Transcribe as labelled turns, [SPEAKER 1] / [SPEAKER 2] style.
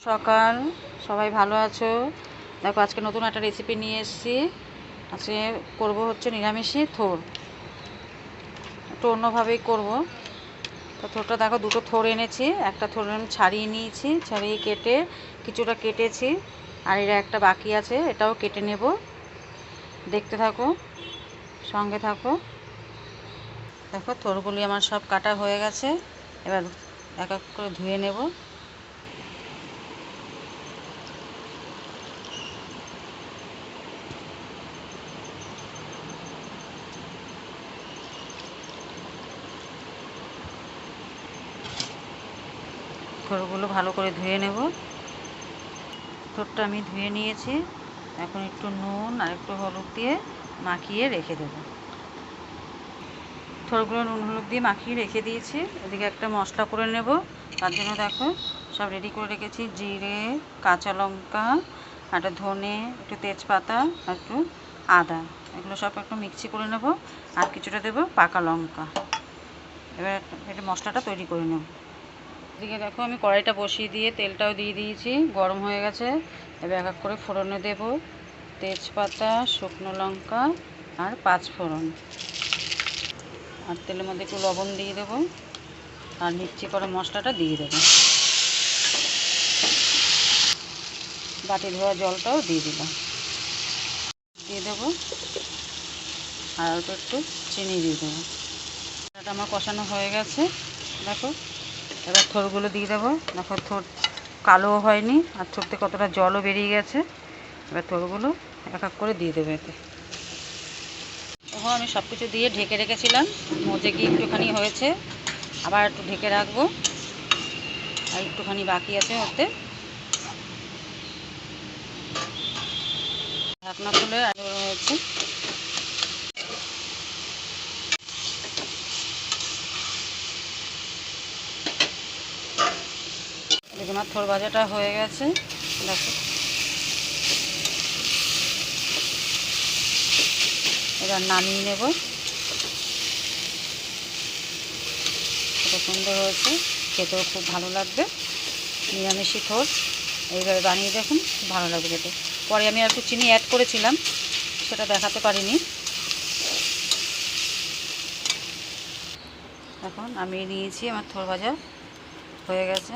[SPEAKER 1] সকাল, সবাই ভালো আছো? দেখো আজকে নতুন একটা রেসিপি নিয়ে এসেছি। আজকে করবো হচ্ছে নিরামিষে থোড়, একটু অন্যভাবেই করবো। তো থোড়টা দেখো দুটো থোড় এনেছি, একটা থোড় আমি ছাড়িয়ে নিয়েছি, ছাড়িয়ে কেটে কিছুটা কেটেছি, আর এর একটা বাকি আছে, এটাও কেটে নেব। দেখতে থাকো, সঙ্গে থাকো। দেখো থোড়গুলি আমার সব কাটা হয়ে গেছে, এবার এক এক করে ধুয়ে নেব। থোড়গুলো ভালো করে ধুয়ে নেব। থোড়টা আমি ধুয়ে নিয়েছি, এখন একটু নুন আর একটু হলুদ দিয়ে মাখিয়ে রেখে দেব। থোড়গুলো নুন হলুদ দিয়ে মাখিয়ে রেখে দিয়েছি। এদিকে একটা মশলা করে নেব, তার জন্য দেখো সব রেডি করে রেখেছি। জিরে, কাঁচা লঙ্কা, একটা ধনে, একটু তেজপাতা আর একটু আদা, এগুলো সব একটু মিক্সি করে নেব। আর কিছুটা দেবো পাকা লঙ্কা। এবার এটা মশলাটা তৈরি করে নেব। এদিকে দেখো আমি কড়াইটা বসিয়ে দিয়ে তেলটাও দিয়ে দিয়েছি, গরম হয়ে গেছে। এবার এক এক করে ফোড়নে দেব তেজপাতা, শুকনো লঙ্কা আর 5 ফোড়ন। আর তেলের মধ্যে একটু লবণ দিয়ে দেবো, আর মিক্সি করা মশলাটা দিয়ে দেবো। বাটি ধোয়া জলটাও দিয়ে দিলাম, দিয়ে দেবো। আর অল্প একটু চিনি দিয়ে দেবো। এটা আমার কষানো হয়ে গেছে। দেখো এবার থোড়গুলো দিয়ে দেবো। দেখো থোড় কালো হয়নি, আর থোড় থেকে কতটা জলও বেরিয়ে গেছে। এবার থোড়গুলো এক এক করে দিয়ে দেবো এতে। দেখো আমি সব কিছু দিয়ে ঢেকে রেখেছিলাম, মজে গিয়ে একটুখানি হয়েছে, আবার একটু ঢেকে রাখবো। আর একটুখানি বাকি আছে ওতে, ঢাকনা খুলে হয়েছে। দেখুন আমার থোড় ভাজাটা হয়ে গেছে। দেখো এবার নামিয়ে নেব। কত সুন্দর হয়েছে, খেতেও খুব ভালো লাগবে। নিরামিষি থোড় এইভাবে বানিয়ে দেখুন, ভালো লাগবে খেতে। পরে আমি আর একটু চিনি অ্যাড করেছিলাম, সেটা দেখাতে পারিনি। এখন আমি নিয়েছি, আমার থোড় ভাজা হয়ে গেছে।